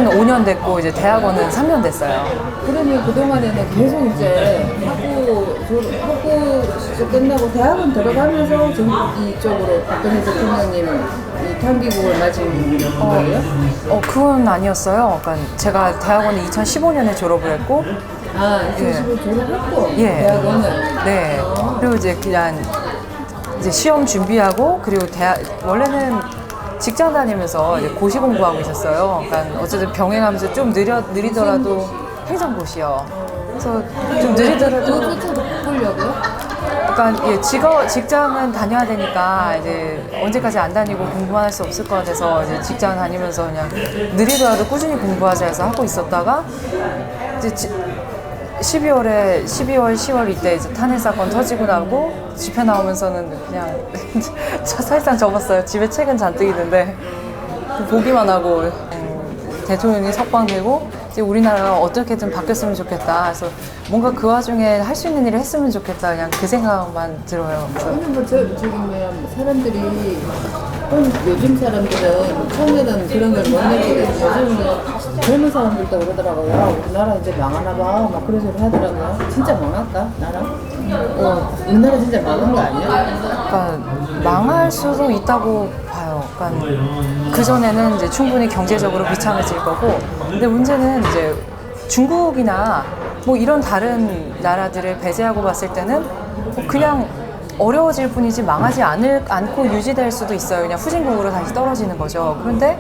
학교는 5년 됐고 이제 대학원은 3년 됐어요. 그러면 그동안에는 계속 이제 학부 끝나고 대학원 들어가면서 이쪽으로 박근혜 대통령님 이 단기국을 맞은 거예요? 그건 아니었어요. 그러니까 제가 대학원은 2015년에 졸업을 했고, 2015 졸업했고 예. 대학원은 네. 그리고 이제 그냥 이제 시험 준비하고, 그리고 원래는 직장 다니면서 이제 고시 공부하고 있었어요. 그러니까 어쨌든 병행하면서 좀 느리더라도 행정고시요. 그래서 좀 느리더라도 그것도 바꾸려고요? 그러니까 예, 직장은 다녀야 되니까 이제 언제까지 안 다니고 공부만 할 수 없을 것 같아서 이제 직장 다니면서 그냥 느리더라도 꾸준히 공부하자 해서 하고 있었다가 이제 12월, 10월 이때 이제 탄핵 사건 터지고 나고 집회 나오면서는 그냥 사실상 접었어요. 집에 책은 잔뜩 있는데 보기만 하고 대통령이 석방되고 이제 우리나라가 어떻게든 바뀌었으면 좋겠다. 그래서 뭔가 그 와중에 할 수 있는 일을 했으면 좋겠다. 그냥 그 생각만 들어요. 근데 뭐 저기 뭐야 사람들이 요즘 사람들은 처음에는 그런 걸 못 느끼거든요. 요즘은 젊은 사람들도 그러더라고요. 야, 우리나라 이제 망하나 봐. 막 그런 소리 하더라고요. 진짜 망할까? 나라? 우리나라 진짜 망한 거 아니야? 그러니까 망할 수도 있다고 봐요. 그러니까 그 전에는 이제 충분히 경제적으로 비참해질 거고, 근데 문제는 이제 중국이나 뭐 이런 다른 나라들을 배제하고 봤을 때는 그냥 어려워질 뿐이지 망하지 않고 유지될 수도 있어요. 그냥 후진국으로 다시 떨어지는 거죠. 그런데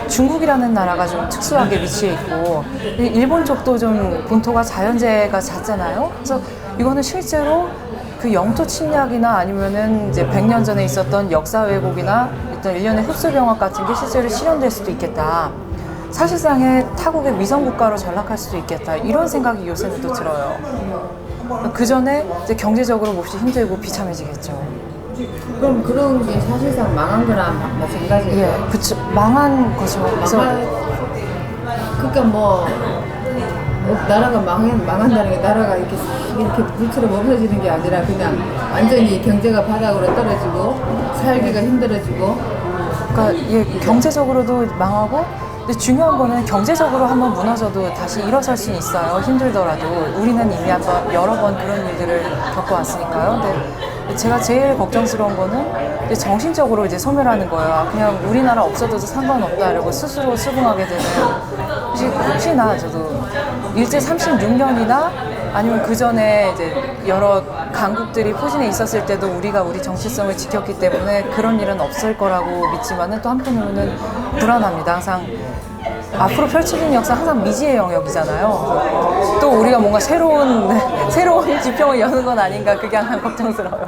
중국이라는 나라가 좀 특수하게 위치해 있고, 일본 쪽도 좀 본토가 자연재해가 잦잖아요. 그래서 이거는 실제로 그 영토 침략이나 아니면은 이제 100년 전에 있었던 역사 왜곡이나 어떤 일련의 흡수병합 같은 게 실제로 실현될 수도 있겠다. 사실상의 타국의 위성국가로 전락할 수도 있겠다. 이런 생각이 요새는 또 들어요. 그 전에 이제 경제적으로 몹시 힘들고 비참해지겠죠. 그럼 그런 게 사실상 망한 거랑 마찬가지예요? 예, 그쵸. 망한 거죠. 그래서 그러니까 뭐 나라가 망한다는 게 나라가 이렇게 물처럼 없어지는 게 아니라 그냥 완전히 경제가 바닥으로 떨어지고 살기가 힘들어지고. 그러니까 예, 경제적으로도 망하고, 근데 중요한 거는 경제적으로 한번 무너져도 다시 일어설 수는 있어요. 힘들더라도. 우리는 이미 여러 번 그런 일들을 겪어왔으니까요. 근데 제가 제일 걱정스러운 거는 이제 정신적으로 이제 소멸하는 거예요. 그냥 우리나라 없어져도 상관없다 이러고 스스로 수긍하게 되는. 혹시나 저도 일제 36년이나 아니면 그 전에 이제 여러 강국들이 포진해 있었을 때도 우리가 우리 정체성을 지켰기 때문에 그런 일은 없을 거라고 믿지만은 또 한편으로는 불안합니다. 항상 앞으로 펼쳐지는 역사 항상 미지의 영역이잖아요. 또 우리가 뭔가 새로운 지평을 여는 건 아닌가, 그게 항상 걱정스러워요.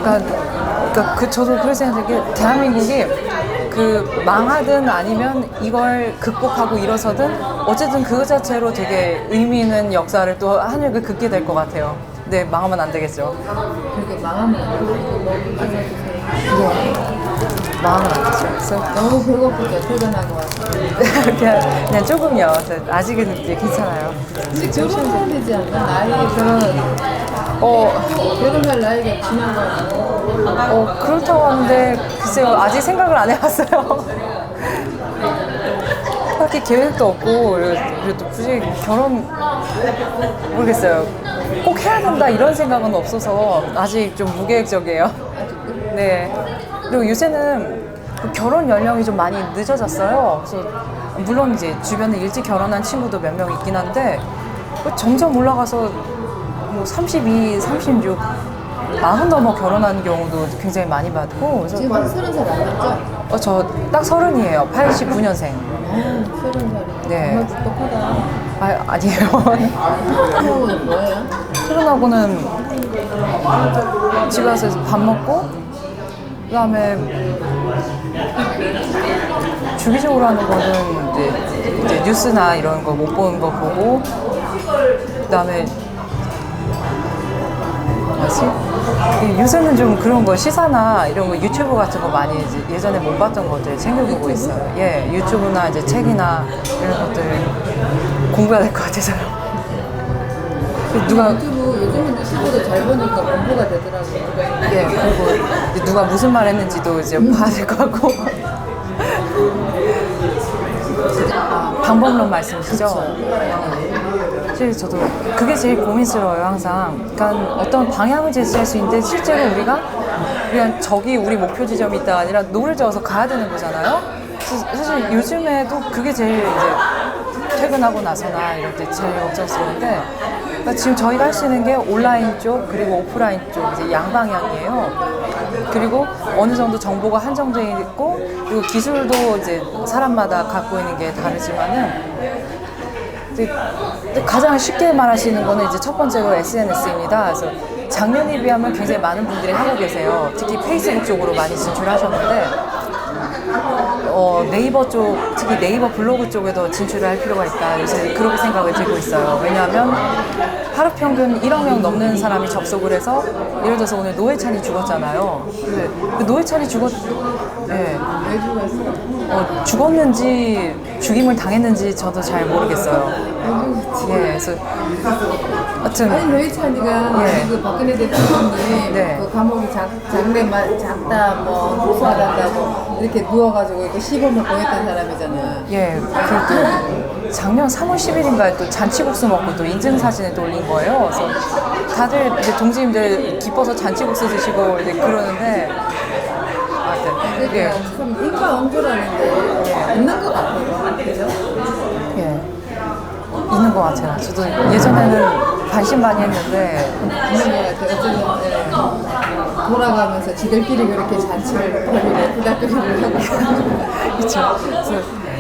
그러니까 저도 그런 생각이 들게, 대한민국이 그 망하든 아니면 이걸 극복하고 일어서든 어쨌든 그거 자체로 되게 의미 있는 역사를 또 하늘을 긋게 될 것 같아요. 근데 망하면 안 되겠죠. 그렇게 망하면 안 되고 망하면 안 되죠. 그래서 너무 배고프게 퇴근한 것 같아요. 그냥 조금요. 아직은 이제 괜찮아요. 근데 결혼해야 되지 않나? 나이 결혼할 나이가 지난 거 아니에요? 그렇다고 하는데 글쎄요, 아직 생각을 안 해봤어요. 딱히 계획도 없고, 그래도 굳이 결혼 모르겠어요. 꼭 해야 된다 이런 생각은 없어서 아직 좀 무계획적이에요. 네. 그리고 요새는 그 결혼 연령이 좀 많이 늦어졌어요. 그래서 물론 이제 주변에 일찍 결혼한 친구도 몇 명 있긴 한데 점점 올라가서 뭐 32, 36, 40 넘어 결혼하는 경우도 굉장히 많이 봤고. 그래서 지금 한 30살 안 됐죠? 저 딱 30이에요. 89년생. 30살이네. 네. 정말 똑똑하다. 아니에요. 결혼은 뭐예요? 결혼하고는 집에 와서 밥 먹고, 그 다음에 주기적으로 하는 거는 이제 뉴스나 이런 거 못 보는 거 보고, 그 다음에 요새는 좀 그런 거 시사나 이런 거 유튜브 같은 거 많이 이제 예전에 못 봤던 것들 챙겨보고 있어요. 예, 유튜브나 이제 책이나 이런 것들 공부해야 될 것 같아서요. 누가 유튜브 요즘은 유튜브도 잘 보니까 공부가 되더라고요. 예, 그리고 누가 무슨 말 했는지도 이제 봐야 될 것 같고. 방법론 말씀이시죠? 사실 저도 그게 제일 고민스러워요, 항상. 그러니까 어떤 방향을 제시할 수 있는데 실제로 우리가 그냥 저기 우리 목표 지점이 있다가 아니라 노를 저어서 가야 되는 거잖아요. 사실 요즘에도 그게 제일 이제 퇴근하고 나서나 이럴 때 제일 걱정스러운데, 그러니까 지금 저희가 할 수 있는 게 온라인 쪽 그리고 오프라인 쪽 이제 양방향이에요. 그리고 어느 정도 정보가 한정되어 있고, 그리고 기술도 이제 사람마다 갖고 있는 게 다르지만은 이제 가장 쉽게 말할 수 있는 거는 이제 첫 번째로 SNS입니다. 그래서 작년에 비하면 굉장히 많은 분들이 하고 계세요. 특히 페이스북 쪽으로 많이 진출하셨는데 네이버 쪽, 특히 네이버 블로그 쪽에도 진출을 할 필요가 있다. 요새 그렇게 생각을 들고 있어요. 왜냐하면 하루 평균 1억 명 넘는 사람이 접속을 해서, 예를 들어서 오늘 노회찬이 죽었잖아요. 근데 그 노회찬이 네. 왜 죽었어? 죽었는지 죽임을 당했는지 저도 잘 모르겠어요. 예, 그래서 하여튼 아니 노회찬이가 그 박근혜 대통령이 네. 그 감옥이 작다 뭐 고소하다고 이렇게 누워가지고 이렇게 시범을 보였던 사람이잖아. 예, 그리고 작년 3월 10일인가에 또 잔치국수 먹고 또 인증사진을 또 올린 거예요. 그래서 다들 이제 동지님들 기뻐서 잔치국수 드시고 이제 그러는데, 하여튼, 예. 참 인과응보라는데 있는 것 같아요. 그죠? 예. 있는 것 같아요. 저도 예전에는 반신반의했는데, 있는 것 같아요. 어쩌면 돌아가면서 지들끼리 그렇게 잔치를 벌이고 부닥거리를 하고. 그렇죠.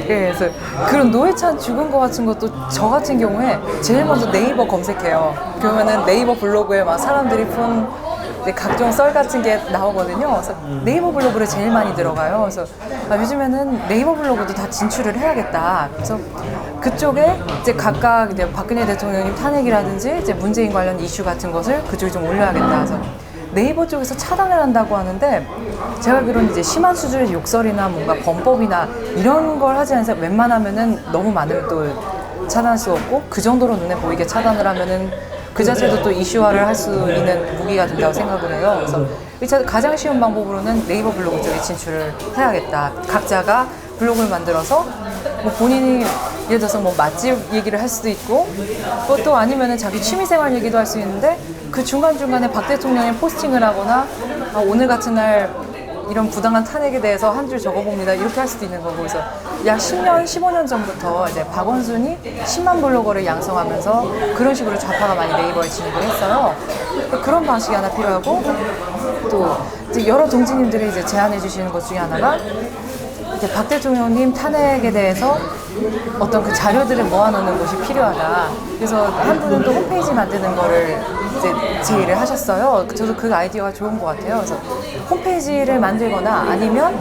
그래서 그런 노회찬 죽은 거 같은 것도 저 같은 경우에 제일 먼저 네이버 검색해요. 그러면은 네이버 블로그에 막 사람들이 푼 각종 썰 같은 게 나오거든요. 그래서 네이버 블로그를 제일 많이 들어가요. 그래서 요즘에는 네이버 블로그도 다 진출을 해야겠다. 그래서 그쪽에 이제 각각 이제 박근혜 대통령님 탄핵이라든지 이제 문재인 관련 이슈 같은 것을 그쪽에 좀 올려야겠다. 그래서 네이버 쪽에서 차단을 한다고 하는데, 제가 알기로는 이제 심한 수준의 욕설이나 뭔가 범법이나 이런 걸 하지 않아서 웬만하면은 너무 많으면 또 차단할 수 없고, 그 정도로 눈에 보이게 차단을 하면은 그 자체도 또 이슈화를 할 수 있는 무기가 된다고 생각을 해요. 그래서 일단 가장 쉬운 방법으로는 네이버 블로그 쪽에 진출을 해야겠다. 각자가 블로그를 만들어서 뭐 본인이 예를 들어서 뭐 맛집 얘기를 할 수도 있고, 또 아니면은 자기 취미생활 얘기도 할 수 있는데, 그 중간중간에 박 대통령이 포스팅을 하거나 오늘 같은 날 이런 부당한 탄핵에 대해서 한 줄 적어봅니다, 이렇게 할 수도 있는 거고. 그래서 약 10년, 15년 전부터 이제 박원순이 10만 블로거를 양성하면서 그런 식으로 좌파가 많이 네이버에 진입을 했어요. 그런 방식이 하나 필요하고, 또 이제 여러 동지님들이 이제 제안해 주시는 것 중에 하나가 이제 박 대통령님 탄핵에 대해서 어떤 그 자료들을 모아놓는 것이 필요하다. 그래서 한 분은 또 홈페이지 만드는 거를 이제 제의를 하셨어요. 저도 그 아이디어가 좋은 것 같아요. 그래서 홈페이지를 만들거나 아니면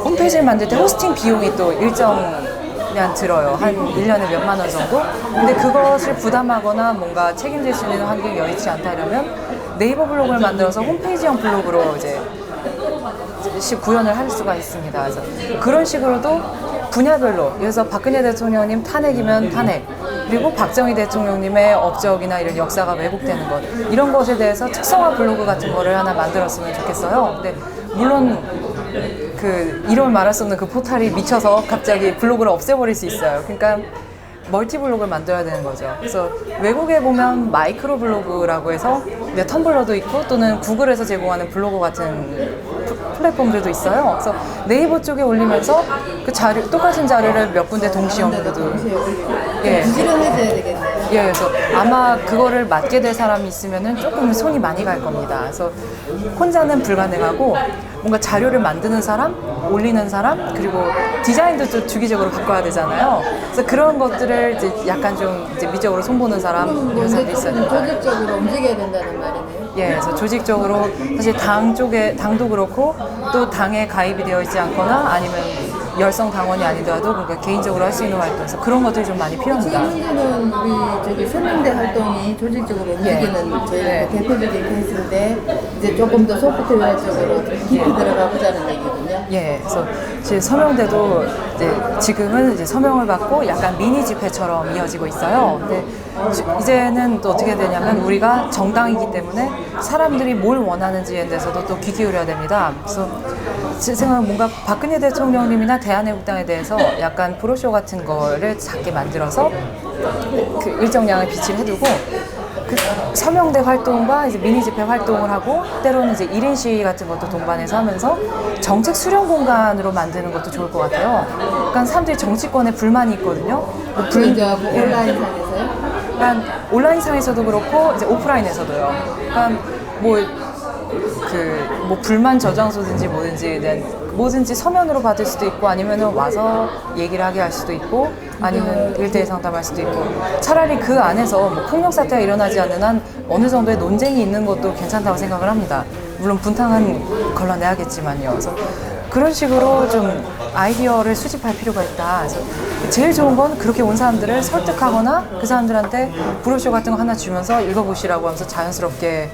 홈페이지를 만들 때 호스팅 비용이 또 일정량 들어요. 한 1년에 몇만 원 정도? 근데 그것을 부담하거나 뭔가 책임질 수 있는 환경이 여의치 않다 이러면 네이버 블로그를 만들어서 홈페이지형 블로그로 이제 구현을 할 수가 있습니다. 그래서 그런 식으로도 분야별로, 그래서 박근혜 대통령님 탄핵이면 탄핵, 그리고 박정희 대통령님의 업적이나 이런 역사가 왜곡되는 것, 이런 것에 대해서 특성화 블로그 같은 거를 하나 만들었으면 좋겠어요. 근데 물론 그 이름을 말할 수 없는 그 포탈이 미쳐서 갑자기 블로그를 없애버릴 수 있어요. 그러니까 멀티 블로그를 만들어야 되는 거죠. 그래서 외국에 보면 마이크로 블로그라고 해서 텀블러도 있고, 또는 구글에서 제공하는 블로그 같은 플랫폼들도 있어요. 그래서 네이버 쪽에 올리면서 그 자료, 똑같은 자료를 몇 군데 동시에 업로드. 예. 부지런해져야 되겠네요. 예, 그래서 아마 그거를 맡게 될 사람이 있으면은 조금 손이 많이 갈 겁니다. 그래서 혼자는 불가능하고, 뭔가 자료를 만드는 사람, 올리는 사람, 그리고 디자인도 좀 주기적으로 바꿔야 되잖아요. 그래서 그런 것들을 이제 약간 좀 이제 미적으로 손보는 사람, 이런 사람도 있어요. 조직적으로 움직여야 된다는 말이네요. 예, 그래서 조직적으로 사실 당도 그렇고, 또 당에 가입이 되어 있지 않거나 아니면 열성 당원이 아니더라도 그러니까 개인적으로 할 수 있는 활동에서 그런 것들이 좀 많이 필요합니다. 지금 현재는 우리 소명대 활동이 조직적으로 움직이는 제일 대표적인 케이스인데, 이제 조금 더 소프트웨어 쪽으로 깊이 들어가 보자는 얘기군요. 예, 그래서 이제 서명대도 이제 지금은 이제 서명을 받고 약간 미니 집회처럼 이어지고 있어요. 근데 이제는 또 어떻게 되냐면, 우리가 정당이기 때문에 사람들이 뭘 원하는지에 대해서도 또 귀 기울여야 됩니다. 그래서 제 생각은 뭔가 박근혜 대통령님이나 대한애국당에 대해서 약간 브로셔 같은 거를 작게 만들어서 그 일정량을 비치를 해두고 그 서명대 활동과 이제 미니 집회 활동을 하고 때로는 이제 1인 시위 같은 것도 동반해서 하면서 정책 수렴 공간으로 만드는 것도 좋을 것 같아요. 그러니까 사람들이 정치권에 불만이 있거든요. 뭐 이제 뭐 온라인상에서요? 그러니까 온라인상에서도 그렇고 이제 오프라인에서도요. 그러니까 뭐 불만 저장소든지 뭐든지 서면으로 받을 수도 있고 아니면은 와서 얘기를 하게 할 수도 있고 아니면 1대1 상담할 수도 있고 차라리 그 안에서 뭐 폭력 사태가 일어나지 않는 한 어느 정도의 논쟁이 있는 것도 괜찮다고 생각을 합니다. 물론 분탕은 걸러내야겠지만요. 그래서 그런 식으로 좀 아이디어를 수집할 필요가 있다. 그래서 제일 좋은 건 그렇게 온 사람들을 설득하거나 그 사람들한테 브로셔 같은 거 하나 주면서 읽어보시라고 하면서 자연스럽게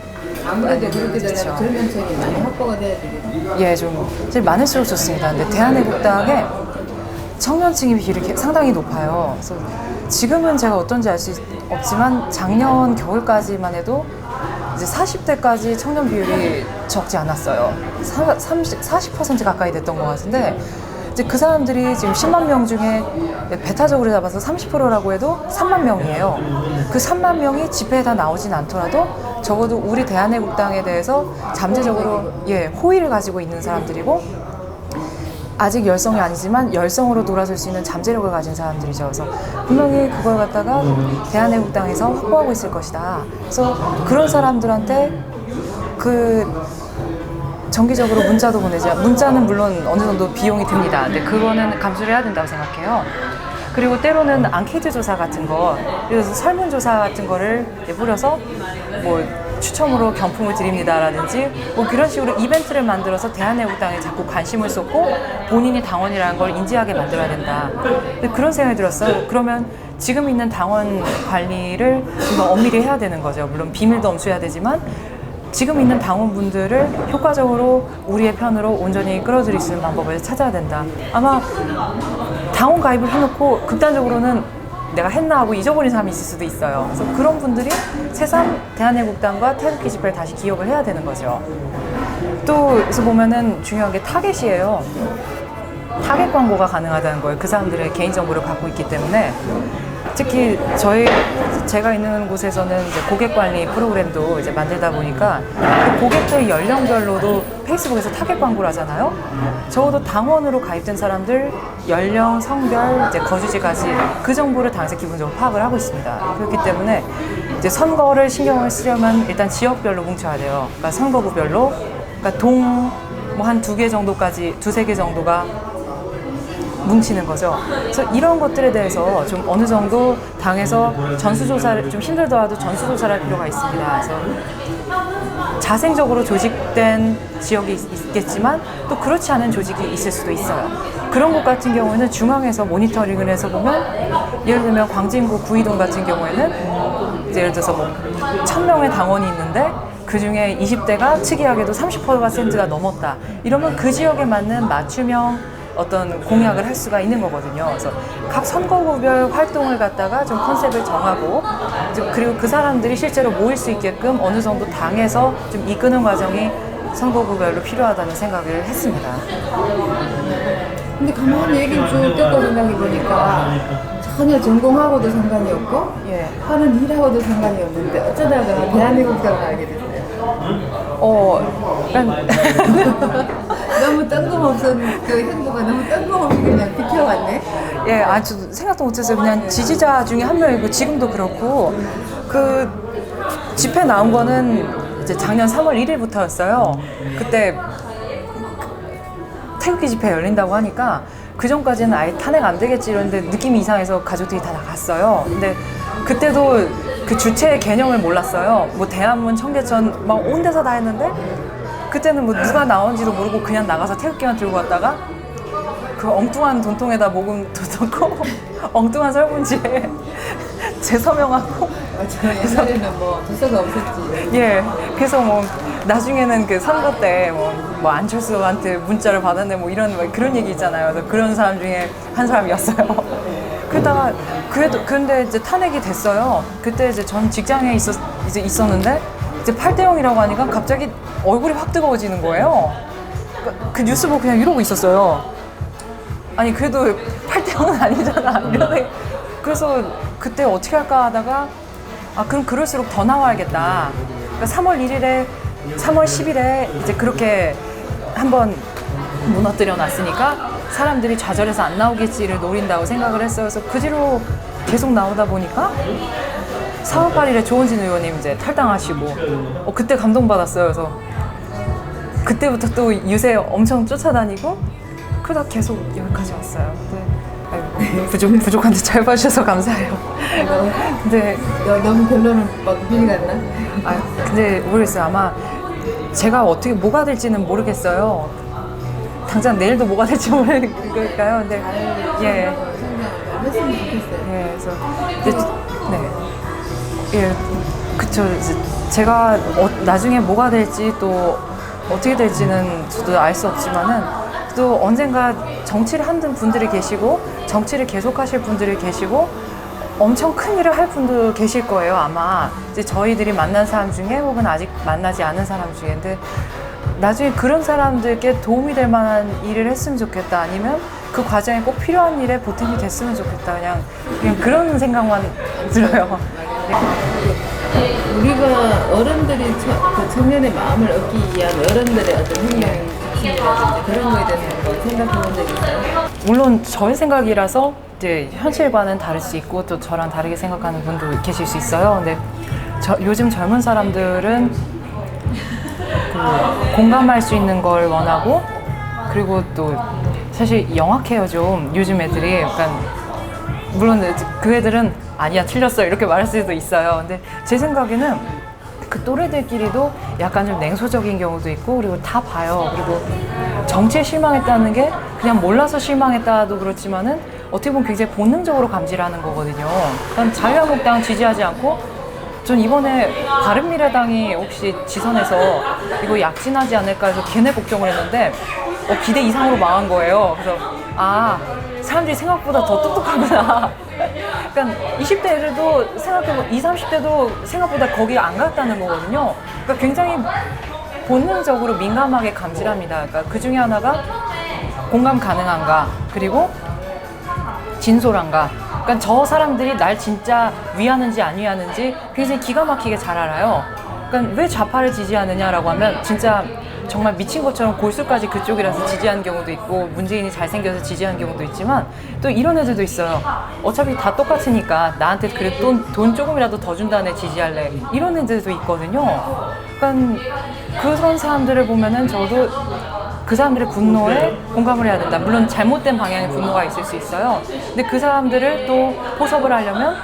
아무래도 그렇게 되면 그렇죠. 젊은층이 많이 확보가 돼야 되겠네요. 예, 좀 제일 많을수록 좋습니다. 근데 대한애국당의 청년층이 비율이 상당히 높아요. 그래서 지금은 제가 어떤지 알 수 없지만 작년 겨울까지만 해도 이제 40대까지 청년 비율이 적지 않았어요. 40% 가까이 됐던 것 같은데 이제 그 사람들이 지금 10만 명 중에 배타적으로 잡아서 30%라고 해도 3만 명이에요. 그 3만 명이 집회에 다 나오진 않더라도 적어도 우리 대한애국당에 대해서 잠재적으로 호의를 가지고 있는 사람들이고 아직 열성이 아니지만 열성으로 돌아설 수 있는 잠재력을 가진 사람들이죠. 그래서 분명히 그걸 갖다가 대한애국당에서 확보하고 있을 것이다. 그래서 그런 사람들한테 정기적으로 문자도 보내죠. 문자는 물론 어느 정도 비용이 듭니다. 근데 그거는 감수를 해야 된다고 생각해요. 그리고 때로는 앙케이트 조사 같은 거, 그래서 설문조사 같은 거를 뿌려서 뭐 추첨으로 경품을 드립니다라든지 뭐 그런 식으로 이벤트를 만들어서 대한애국당에 자꾸 관심을 쏟고 본인이 당원이라는 걸 인지하게 만들어야 된다. 근데 그런 생각이 들었어요. 그러면 지금 있는 당원 관리를 좀 더 엄밀히 해야 되는 거죠. 물론 비밀도 엄수해야 되지만 지금 있는 당원분들을 효과적으로 우리의 편으로 온전히 끌어들일 수 있는 방법을 찾아야 된다. 아마 당원 가입을 해놓고 극단적으로는 내가 했나 하고 잊어버린 사람이 있을 수도 있어요. 그래서 그런 분들이 새삼 대한애국당과 태극기 집회를 다시 기억을 해야 되는 거죠. 또 그래서 보면은 중요한 게 타겟이에요. 타겟 광고가 가능하다는 거예요. 그 사람들의 개인정보를 갖고 있기 때문에 특히 제가 있는 곳에서는 이제 고객 관리 프로그램도 이제 만들다 보니까 그 고객들 연령별로도 페이스북에서 타겟 광고를 하잖아요. 적어도 당원으로 가입된 사람들 연령, 성별, 이제 거주지까지 그 정보를 당에서 기본적으로 파악을 하고 있습니다. 그렇기 때문에 이제 선거를 신경을 쓰려면 일단 지역별로 뭉쳐야 돼요. 그러니까 선거구별로, 그러니까 뭐 한 2개 정도까지, 2-3개 정도가 뭉치는 거죠. 그래서 이런 것들에 대해서 좀 어느 정도 당에서 전수조사를 좀 힘들더라도 전수조사를 할 필요가 있습니다. 그래서 자생적으로 조직된 지역이 있겠지만 또 그렇지 않은 조직이 있을 수도 있어요. 그런 곳 같은 경우에는 중앙에서 모니터링을 해서 보면 예를 들면 광진구 구이동 같은 경우에는 이제 예를 들어서 뭐 1000명의 당원이 있는데 그 중에 20대가 특이하게도 30%가 넘었다. 이러면 그 지역에 맞는 맞춤형 어떤 공약을 할 수가 있는 거거든요. 그래서 각 선거구별 활동을 갖다가 좀 컨셉을 정하고 그리고 그 사람들이 실제로 모일 수 있게끔 어느 정도 당에서 좀 이끄는 과정이 선거구별로 필요하다는 생각을 했습니다. 근데 가만히 얘기를 쭉 듣고 생각해 보니까 전혀 전공하고도 상관이 없고 하는 일하고도 상관이 없는데 어쩌다가 대한애국당을 알게 됐어요. 너무 뜬금없은 그 행보가 너무 뜬금없이 그냥 비켜왔네. 예, 아주 생각도 못했어요. 그냥 지지자 중에 한 명이고 지금도 그렇고 그 집회 나온 거는 이제 작년 3월 1일부터였어요. 그때 태극기 집회 열린다고 하니까 그 전까지는 아예 탄핵 안 되겠지 이러는데 느낌이 이상해서 가족들이 다 나갔어요. 근데 그때도 그 주체의 개념을 몰랐어요. 뭐 대한문, 청계천 막 온 데서 다 했는데 그때는 뭐 누가 나온지도 모르고 그냥 나가서 태극기만 들고 갔다가 그 엉뚱한 돈통에다 모금도 넣고 엉뚱한 설문지에 제 서명하고 옛날에는 뭐 도서가 없었지. 그래서 뭐 나중에는 그 선거 때 뭐 안철수한테 문자를 받았네 뭐 이런 뭐 그런 얘기 있잖아요. 그래서 그런 사람 중에 한 사람이었어요. 그러다가 근데 이제 탄핵이 됐어요. 그때 이제 전 직장에 있었는데 이제 8대 0이라고 하니까 갑자기 얼굴이 확 뜨거워지는 거예요. 그 뉴스 보고 그냥 이러고 있었어요. 아니 그래도 8대 0은 아니잖아. 이러네. 그래서 그때 어떻게 할까 하다가 그럼 그럴수록 더 나와야겠다. 그러니까 3월 1일에 3월 10일에 이제 그렇게 한번 무너뜨려 놨으니까 사람들이 좌절해서 안 나오겠지를 노린다고 생각을 했어요. 그래서 그 뒤로 계속 나오다 보니까 4월 8일에 조원진 의원님 이제 탈당하시고 그때 감동받았어요. 그래서 그때부터 또 유세 엄청 쫓아다니고 그러다 계속 여기까지 왔어요. 부족한데 잘 봐주셔서 감사해요. 근데 너무 결론은 막 미리 갔나? 근데 모르겠어요. 아마 제가 어떻게 뭐가 될지는 모르겠어요. 당장 내일도 뭐가 될지 모르니까요. 근데 예. 했으면 좋겠어요. 예, 그래서 네, 예, 그쵸. 이제 제가 나중에 뭐가 될지 또 어떻게 될지는 저도 알 수 없지만은 또 언젠가 정치를 하는 분들이 계시고 정치를 계속하실 분들이 계시고 엄청 큰 일을 할 분도 계실 거예요. 아마 이제 저희들이 만난 사람 중에 혹은 아직 만나지 않은 사람 중에. 근데 나중에 그런 사람들께 도움이 될 만한 일을 했으면 좋겠다. 아니면 그 과정에 꼭 필요한 일에 보탬이 됐으면 좋겠다. 그냥 그런 생각만 들어요. 우리가 어른들이 그 청년의 마음을 얻기 위한 어른들의 어떤 행동이라든지 그런 거에 대해서 뭐 생각해 본 적이 있어요? 물론 저의 생각이라서 이제 현실과는 다를 수 있고 또 저랑 다르게 생각하는 분도 계실 수 있어요. 근데 요즘 젊은 사람들은 공감할 수 있는 걸 원하고 그리고 또 사실 영악해요 좀 요즘 애들이. 약간 물론 그 애들은 아니야 틀렸어 이렇게 말할 수도 있어요. 근데 제 생각에는 그 또래들끼리도 약간 좀 냉소적인 경우도 있고 그리고 다 봐요. 그리고 정치에 실망했다는 게 그냥 몰라서 실망했다도 그렇지만은 어떻게 보면 굉장히 본능적으로 감지하는 거거든요. 그러니까 자유한국당 지지하지 않고 전 이번에 바른미래당이 혹시 지선해서 이거 약진하지 않을까 해서 걔네 걱정을 했는데 기대 이상으로 망한 거예요. 그래서 사람들이 생각보다 더 똑똑하구나. 그러니까 20대 애들도 생각해보면 20, 30대도 생각보다 거기 안 갔다는 거거든요. 그러니까 굉장히 본능적으로 민감하게 감지합니다. 그러니까 그 중에 하나가 공감 가능한가 그리고 진솔한가. 그러니까 저 사람들이 날 진짜 위하는지 안 위하는지 굉장히 기가 막히게 잘 알아요. 그러니까 왜 좌파를 지지하느냐라고 하면 진짜 정말 미친 것처럼 골수까지 그쪽이라서 지지하는 경우도 있고 문재인이 잘생겨서 지지하는 경우도 있지만 또 이런 애들도 있어요. 어차피 다 똑같으니까 나한테 그래 돈 조금이라도 더 준다네 지지할래 이런 애들도 있거든요. 그러니까 그런 사람들을 보면은 저도 그 사람들의 분노에 공감을 해야 된다. 물론 잘못된 방향의 분노가 있을 수 있어요. 근데 그 사람들을 또 포섭을 하려면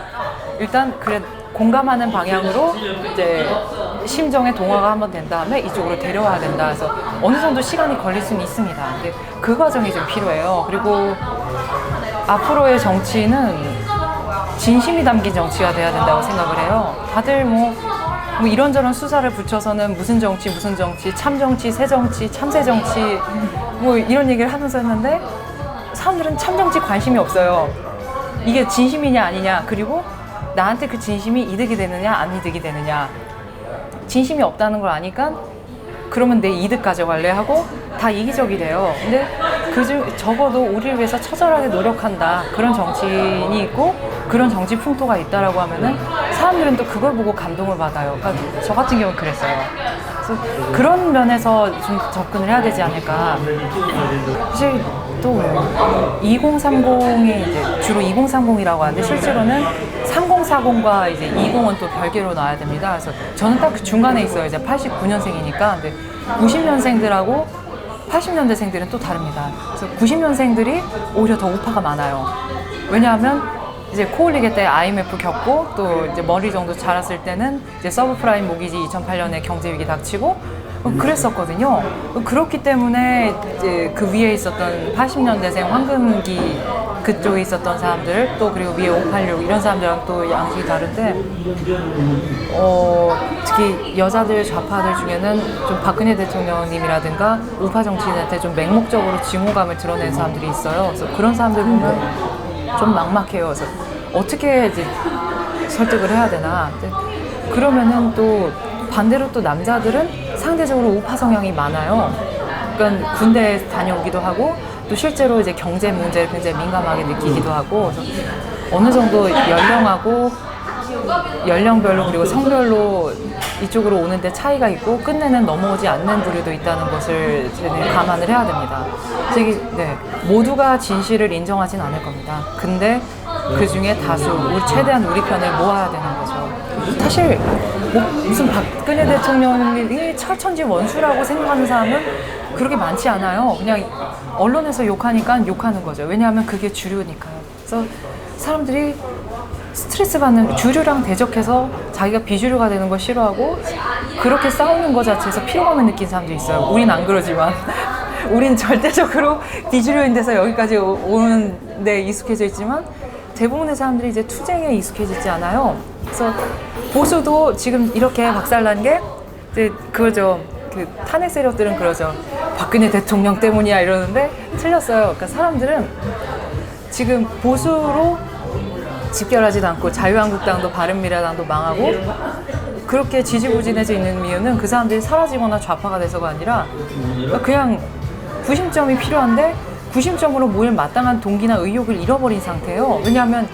일단 그래 공감하는 방향으로 이제 심정의 동화가 한번 된 다음에 이쪽으로 데려와야 된다. 그래서 어느 정도 시간이 걸릴 수는 있습니다. 근데 그 과정이 좀 필요해요. 그리고 앞으로의 정치는 진심이 담긴 정치가 돼야 된다고 생각을 해요. 다들 뭐 이런저런 수사를 붙여서는 무슨 정치, 참정치, 새정치, 참새정치 뭐 이런 얘기를 하면서 했는데 사람들은 참정치 관심이 없어요. 이게 진심이냐 아니냐 그리고 나한테 그 진심이 이득이 되느냐 안 이득이 되느냐. 진심이 없다는 걸 아니까 그러면 내 이득 가져갈래 하고 다 이기적이 돼요. 근데 적어도 우리를 위해서 처절하게 노력한다 그런 정치인이 있고 그런 정치 풍토가 있다라고 하면은 사람들은 또 그걸 보고 감동을 받아요. 그러니까 저 같은 경우는 그랬어요. 그래서 그런 면에서 좀 접근을 해야 되지 않을까. 사실 또 왜요? 2030이 이제 주로 2030이라고 하는데 실제로는 3040과 이제 20은 또 별개로 나와야 됩니다. 그래서 저는 딱 그 중간에 있어요. 이제 89년생이니까. 근데 90년생들하고 80년대생들은 또 다릅니다. 그래서 90년생들이 오히려 더 우파가 많아요. 왜냐하면 이제 코올리게 때 IMF 겪고 또 이제 머리 정도 자랐을 때는 이제 서브프라임 모기지 2008년에 경제 위기 닥치고 그랬었거든요. 그렇기 때문에 이제 그 위에 있었던 80년대생 황금기 그쪽에 있었던 사람들 또 그리고 위에 586 이런 사람들랑 또 양식이 다른데 특히 여자들 좌파들 중에는 좀 박근혜 대통령님이라든가 우파 정치인한테 좀 맹목적으로 증오감을 드러낸 사람들이 있어요. 그래서 그런 사람들 보면 좀 막막해요. 그래서 어떻게 이제 설득을 해야 되나. 그러면은 또 반대로 또 남자들은 상대적으로 우파 성향이 많아요. 그러니까 군대에 다녀오기도 하고 또 실제로 이제 경제 문제를 굉장히 민감하게 느끼기도 하고, 그래서 어느 정도 연령별로 그리고 성별로 이쪽으로 오는데 차이가 있고 끝내는 넘어오지 않는 부류도 있다는 것을 저는 감안을 해야 됩니다. 그래서 이게, 모두가 진실을 인정하진 않을 겁니다. 근데 그 중에 다수, 최대한 우리 편을 모아야 되는 거죠. 사실 무슨 박근혜 대통령이 철천지 원수라고 생각하는 사람은 그렇게 많지 않아요. 그냥 언론에서 욕하니까 욕하는 거죠. 왜냐하면 그게 주류니까요. 그래서 사람들이 스트레스 받는, 주류랑 대적해서 자기가 비주류가 되는 걸 싫어하고 그렇게 싸우는 것 자체에서 피로감을 느낀 사람도 있어요. 우린 안 그러지만 우린 절대적으로 비주류인 데서 여기까지 오는 데 익숙해져 있지만 대부분의 사람들이 이제 투쟁에 익숙해지지 않아요. 그래서 보수도 지금 이렇게 박살난 게 이제 그거죠. 그 탄핵 세력들은 그러죠. 박근혜 대통령 때문이야 이러는데 틀렸어요. 그러니까 사람들은 지금 보수로 집결하지도 않고 자유한국당도 바른미래당도 망하고 그렇게 지지부진해져 있는 이유는 그 사람들이 사라지거나 좌파가 돼서가 아니라 그냥 구심점이 필요한데 구심점으로 모일 마땅한 동기나 의욕을 잃어버린 상태예요. 왜냐하면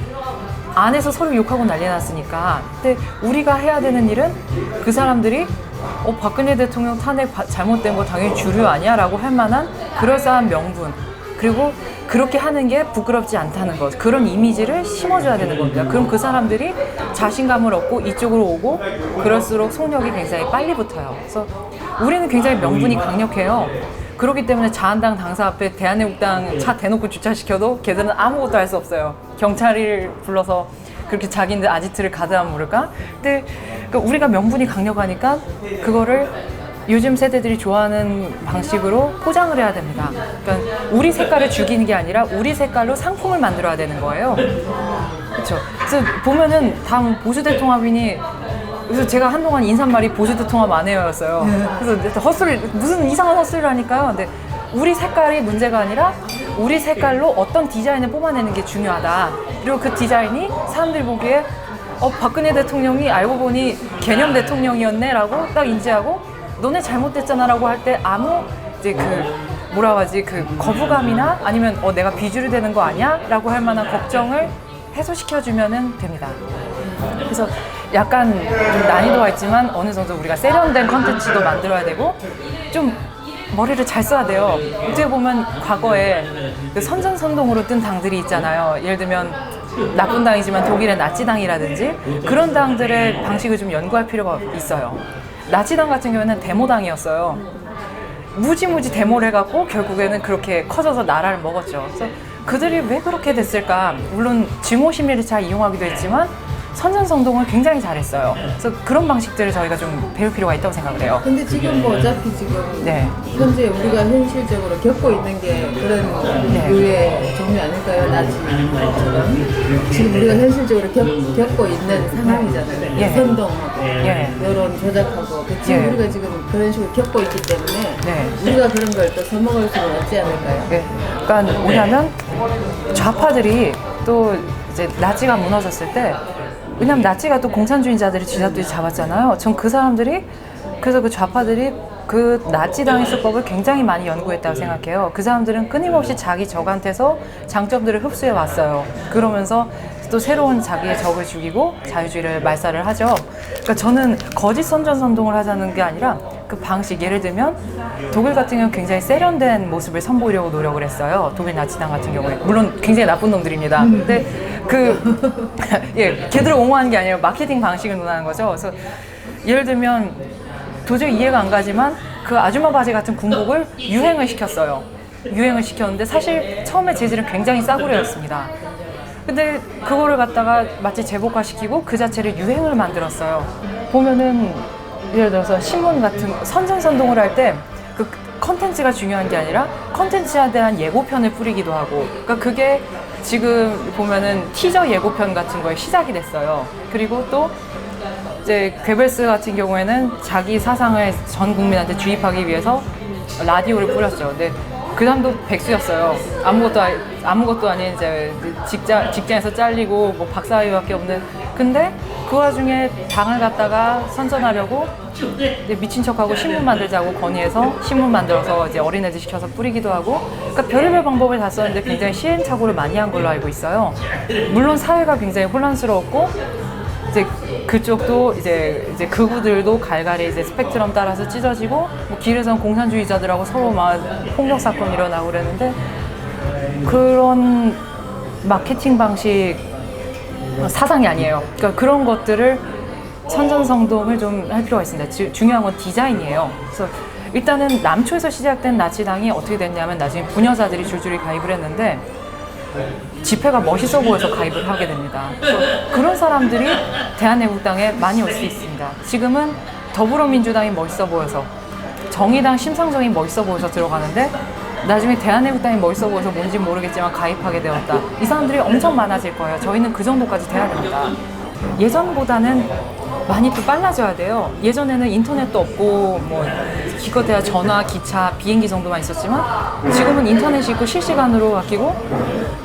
안에서 서로 욕하고 난리 났으니까. 근데 우리가 해야 되는 일은 그 사람들이 박근혜 대통령 탄핵 잘못된 거 당연히 주류 아니야? 라고 할 만한 그럴싸한 명분, 그리고 그렇게 하는 게 부끄럽지 않다는 것, 그런 이미지를 심어줘야 되는 겁니다. 그럼 그 사람들이 자신감을 얻고 이쪽으로 오고 그럴수록 속력이 굉장히 빨리 붙어요. 그래서 우리는 굉장히 명분이 강력해요. 그렇기 때문에 자한당 당사 앞에 대한애국당 차 대놓고 주차시켜도 걔들은 아무것도 할 수 없어요. 경찰을 불러서 그렇게 자기들 아지트를 가드하면 모를까? 근데 우리가 명분이 강력하니까 그거를 요즘 세대들이 좋아하는 방식으로 포장을 해야 됩니다. 그러니까 우리 색깔을 죽이는 게 아니라 우리 색깔로 상품을 만들어야 되는 거예요. 그렇죠. 그래서 보면은 다음 보수대통합이니, 그래서 제가 한동안 인사말이 보수대통합 안 해요였어요. 그래서 헛소리, 무슨 이상한 헛소리를 하니까요. 근데 우리 색깔이 문제가 아니라 우리 색깔로 어떤 디자인을 뽑아내는 게 중요하다. 그리고 그 디자인이 사람들이 보기에 박근혜 대통령이 알고 보니 개념 대통령이었네 라고 딱 인지하고 너네 잘못됐잖아 라고 할 때 아무 이제 그 거부감이나 아니면 내가 비주류 되는 거 아니야? 라고 할 만한 걱정을 해소시켜주면 됩니다. 그래서 약간 좀 난이도가 있지만 어느 정도 우리가 세련된 컨텐츠도 만들어야 되고 좀 머리를 잘 써야 돼요. 어떻게 보면 과거에 그 선전선동으로 뜬 당들이 있잖아요. 예를 들면 나쁜 당이지만 독일의 나치당이라든지 그런 당들의 방식을 좀 연구할 필요가 있어요. 나치당 같은 경우에는 데모당이었어요. 무지무지 데모를 해갖고 결국에는 그렇게 커져서 나라를 먹었죠. 그래서 그들이 왜 그렇게 됐을까? 물론 증오 심리를 잘 이용하기도 했지만 선전선동을 굉장히 잘했어요. 그래서 그런 방식들을 저희가 좀 배울 필요가 있다고 생각을 해요. 근데 지금 어차피 지금 현재 우리가 현실적으로 겪고 있는 게 그런 류의 종류 아닐까요? 나치처럼 지금 우리가 현실적으로 겪고 있는 상황이잖아요. 선동하고 여론 조작하고 지금 우리가 지금 그런 식으로 겪고 있기 때문에 우리가 그런 걸 또 써먹을 수는 없지 않을까요? 그러니까 뭐냐면 좌파들이 또 이제 나치가 무너졌을 때, 왜냐면 나치가 또 공산주의자들이 쥐잡듯이 잡았잖아요. 전 그 사람들이, 그래서 그 좌파들이 그 나치당의 수법을 굉장히 많이 연구했다고 생각해요. 그 사람들은 끊임없이 자기 적한테서 장점들을 흡수해 왔어요. 그러면서 또 새로운 자기의 적을 죽이고 자유주의를 말살을 하죠. 그러니까 저는 거짓 선전선동을 하자는 게 아니라 그 방식, 예를 들면 독일 같은 경우는 굉장히 세련된 모습을 선보이려고 노력을 했어요. 독일 나치당 같은 경우에. 물론 굉장히 나쁜 놈들입니다. 근데 걔들을 옹호하는 게 아니라 마케팅 방식을 논하는 거죠. 그래서 예를 들면 도저히 이해가 안 가지만 그 아줌마 바지 같은 군복을 유행을 시켰어요. 유행을 시켰는데 사실 처음에 재질은 굉장히 싸구려였습니다. 근데 그거를 갖다가 마치 제복화시키고 그 자체를 유행을 만들었어요. 보면은 예를 들어서 신문 같은 선전선동을 할 때 그 컨텐츠가 중요한 게 아니라 컨텐츠에 대한 예고편을 뿌리기도 하고, 그러니까 그게 지금 보면은 티저 예고편 같은 거에 시작이 됐어요. 그리고 또 이제 괴벨스 같은 경우에는 자기 사상을 전 국민한테 주입하기 위해서 라디오를 뿌렸죠. 근데 그 사람도 백수였어요. 아무것도 아닌 이제 직장에서 잘리고 뭐 박사학위밖에 없는. 근데 그 와중에 당을 갖다가 선전하려고 이제 미친 척하고 신문 만들자고 건의해서 신문 만들어서 이제 어린애들 시켜서 뿌리기도 하고. 그러니까 별의별 방법을 다 썼는데 굉장히 시행착오를 많이 한 걸로 알고 있어요. 물론 사회가 굉장히 혼란스러웠고 이제 그쪽도 이제 극우들도 갈갈이 이제 스펙트럼 따라서 찢어지고 뭐 길에선 공산주의자들하고 서로 막 폭력 사건 일어나고 그랬는데 그런 마케팅 방식 사상이 아니에요. 그러니까 그런 것들을 선전성동을 좀 할 필요가 있습니다. 중요한 건 디자인이에요. 그래서 일단은 남초에서 시작된 나치당이 어떻게 됐냐면 나중에 부녀자들이 줄줄이 가입을 했는데 집회가 멋있어 보여서 가입을 하게 됩니다. 그래서 그런 사람들이 대한애국당에 많이 올 수 있습니다. 지금은 더불어민주당이 멋있어 보여서 정의당 심상정이 멋있어 보여서 들어가는데 나중에 대한애국당이 멋있어 보여서 뭔지 모르겠지만 가입하게 되었다. 이 사람들이 엄청 많아질 거예요. 저희는 그 정도까지 돼야 됩니다. 예전보다는 많이 또 빨라져야 돼요. 예전에는 인터넷도 없고 뭐 기껏해야 전화, 기차, 비행기 정도만 있었지만 지금은 인터넷이 있고 실시간으로 바뀌고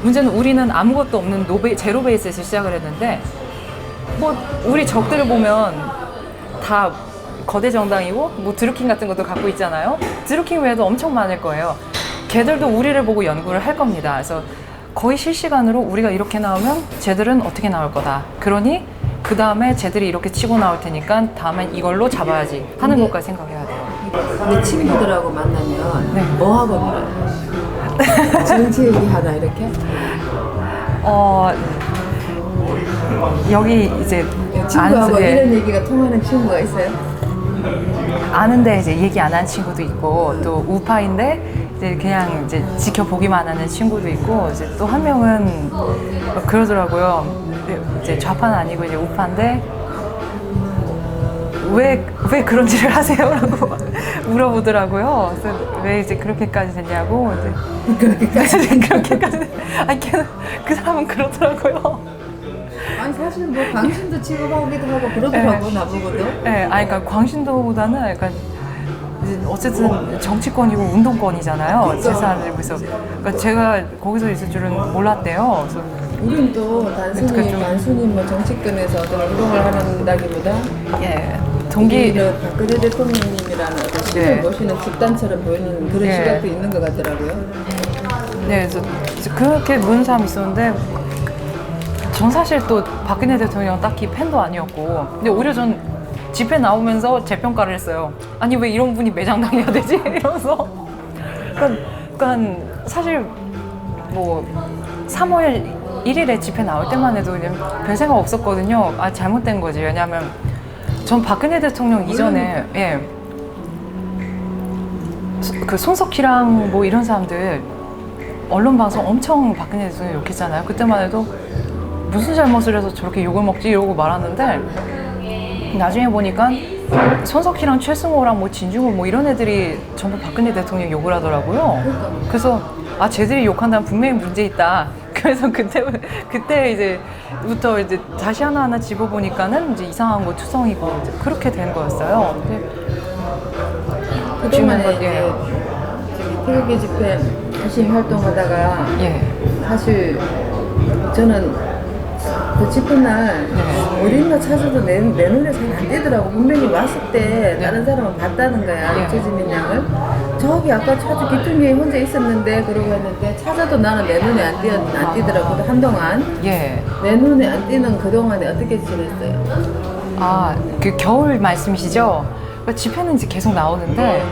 문제는 우리는 아무것도 없는 제로 베이스에서 시작을 했는데 뭐 우리 적들을 보면 다 거대 정당이고 뭐 드루킹 같은 것도 갖고 있잖아요. 드루킹 외에도 엄청 많을 거예요. 걔들도 우리를 보고 연구를 할 겁니다. 그래서 거의 실시간으로 우리가 이렇게 나오면 쟤들은 어떻게 나올 거다. 그러니 그 다음에 쟤들이 이렇게 치고 나올 테니까 다음엔 이걸로 잡아야지 하는 것까지 생각해야 돼요. 내 친구들하고 만나면 네. 뭐 하고 놀아요? 정치 얘기하나 이렇게? 여기 이제 친구하고 이런 얘기가 통하는 친구가 있어요? 아는데 이제 얘기 안 한 친구도 있고 또 우파인데 이제 그냥 이제 지켜보기만 하는 친구도 있고 이제 또 한 명은 그러더라고요. 이제 좌파는 아니고 이제 우파인데 왜 그런 짓을 하세요? 라고 물어보더라고요. 그래서 왜 이제 그렇게까지 됐냐고 그렇게까지 아니 그 사람은 그러더라고요. 아니 사실 뭐 광신도 취급하기도 하고 그러더라고. 나보고도. 네, 아니 그러니까 광신도보다는 약간 어쨌든 정치권이고 운동권이잖아요. 제 사람들 그래서 그러니까 제가 거기서 있을 줄은 몰랐대요. 그래서 우린 또 단순히 뭐 정치권에서 어떤 운동을 한다기보다 오히려 박근혜 대통령님이라는 어떤 신을 모시는 집단처럼 보이는 그런 시각도 있는 것 같더라고요. 네, 그래서 그렇게 묻는 사람이 있었는데 전 사실 또 박근혜 대통령 딱히 팬도 아니었고 근데 오히려 전 집회 나오면서 재평가를 했어요. 아니 왜 이런 분이 매장 당해야 되지? 이러면서 그러니까 사실 뭐 3월 1일에 집회 나올 때만 해도 그냥 별 생각 없었거든요. 아 잘못된 거지. 왜냐하면 전 박근혜 대통령 이전에 그 손석희랑 뭐 이런 사람들 언론 방송 엄청 박근혜 대통령 욕했잖아요. 그때만 해도 무슨 잘못을 해서 저렇게 욕을 먹지 이러고 말았는데 나중에 보니까 손석희랑 최승호랑 뭐 진중호 뭐 이런 애들이 전부 박근혜 대통령 욕을 하더라고요. 그래서 아 쟤들이 욕한다면 분명히 문제 있다. 그래서 그때 이제부터 이제 다시 하나하나 집어보니까는 이제 이상한 거 투성이고 이제 그렇게 된 거였어요. 그동안에 이제 태극기 집회 열심히 활동하다가 사실 저는 그 집회날 어딘가 찾아도 내 눈에 잘 안 띄더라고. 분명히 왔을 때 다른 사람은 봤다는 거야. 최지민 양을. 저기 아까 찾아 기둥에 혼자 있었는데 그러고 했는데 찾아도 나는 내 눈에 안 띄더라고. 한동안 내 눈에 안 띄는 그동안에 어떻게 지냈어요? 아, 그 겨울 말씀이시죠? 집회는 이제 계속 나오는데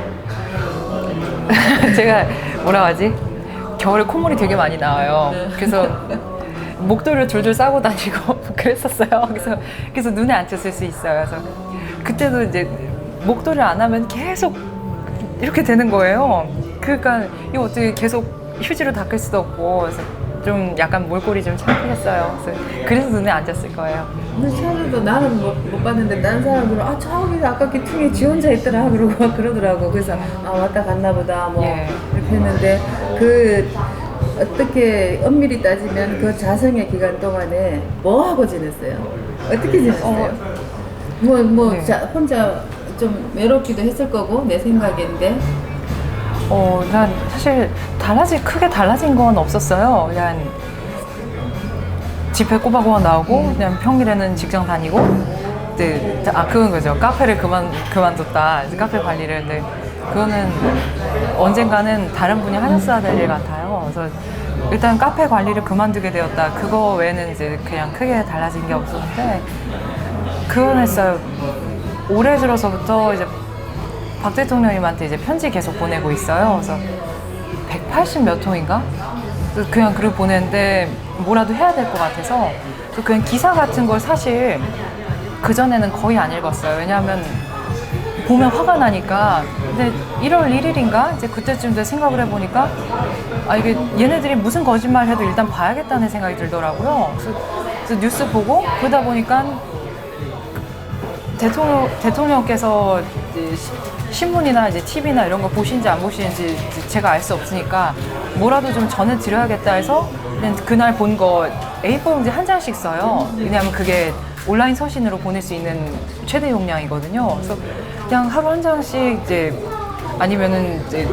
제가 뭐라고 하지? 겨울에 콧물이 되게 많이 나와요. 그래서 목도리를 줄줄 싸고 다니고 그랬었어요. 그래서 눈에 안 띄었을 수 있어요. 그래서 그때도 이제 목도리를 안 하면 계속 이렇게 되는 거예요. 그러니까 이거 어떻게 계속 휴지로 닦을 수도 없고 그래서 좀 약간 몰골이 좀 창피했어요. 그래서 눈에 안 띄었을 거예요. 근데 처음에도 나는 못 봤는데 다른 사람들은 아 저기 아까 기퉁에 지 혼자 있더라 그러더라고. 그래서 아 왔다 갔나 보다 뭐 이렇게 했는데 그 어떻게 엄밀히 따지면 그 자성의 기간 동안에 뭐 하고 지냈어요? 어떻게 지냈어요? 혼자 좀 외롭기도 했을 거고 내 생각인데 난 사실 크게 달라진 건 없었어요. 그냥 집회 꼬박꼬박 나오고, 그냥 평일에는 직장 다니고, 네, 그건 거죠. 카페를 그만뒀다. 이제 카페 관리를. 근데 그거는 언젠가는 다른 분이 하셨어야 될 일 같아요. 그래서 일단 카페 관리를 그만두게 되었다. 그거 외에는 이제 그냥 크게 달라진 게 없었는데, 그건 했어요. 올해 들어서부터 이제 박 대통령님한테 이제 편지 계속 보내고 있어요. 그래서 180 몇 통인가? 그냥 글을 보냈는데 뭐라도 해야 될 것 같아서 그냥 기사 같은 걸 사실 그전에는 거의 안 읽었어요. 왜냐하면 보면 화가 나니까. 근데 1월 1일인가? 이제 그때쯤 생각을 해보니까 이게 얘네들이 무슨 거짓말 해도 일단 봐야겠다는 생각이 들더라고요. 그래서 뉴스 보고 그러다 보니까 대통령께서 신문이나 이제 TV나 이런 거 보시는지 안 보시는지 제가 알 수 없으니까 뭐라도 좀 전해드려야겠다 해서 그날 본 거 A4 용지 한 장씩 써요. 왜냐하면 그게 온라인 서신으로 보낼 수 있는 최대 용량이거든요. 그래서 그냥 하루 한 장씩 이제 아니면은 이제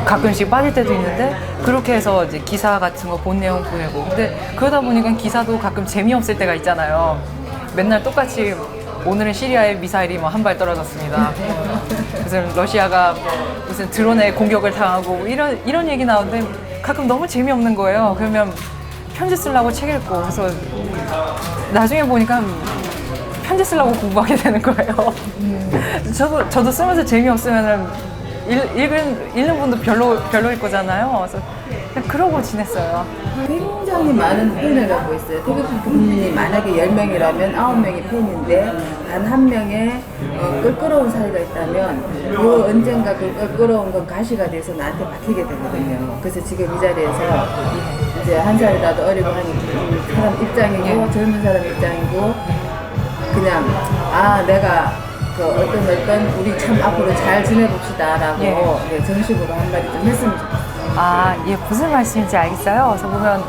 가끔씩 빠질 때도 있는데 그렇게 해서 이제 기사 같은 거 본 내용 보내고. 근데 그러다 보니까 기사도 가끔 재미없을 때가 있잖아요. 맨날 똑같이 오늘은 시리아에 미사일이 뭐 한 발 떨어졌습니다. 무슨 러시아가 무슨 드론에 공격을 당하고 이런 얘기 나오는데 가끔 너무 재미없는 거예요. 그러면 편지 쓰려고 책 읽고 그래서 나중에 보니까 편지 쓰려고 공부하게 되는 거예요. 저도 쓰면서 재미없으면은 읽는 분도 별로일 거잖아요. 그래서 그냥 그러고 지냈어요. 굉장히 많은 팬을 갖고 있어요. 태극기 국민이 만약에 10명이라면 9명이 팬인데 단 한 명의 껄끄러운 사이가 있다면 그 언젠가 그 껄끄러운 건 가시가 돼서 나한테 박히게 되거든요. 그래서 지금 이 자리에서 이제 한 살이라도 어리고 한 사람 입장이고 젊은 사람 입장이고 그냥 내가 어떤 우리 참 앞으로 잘 지내봅시다라고 정식으로 한마디 좀 했으면 좋겠어요. 무슨 말씀인지 알겠어요. 그래서 보면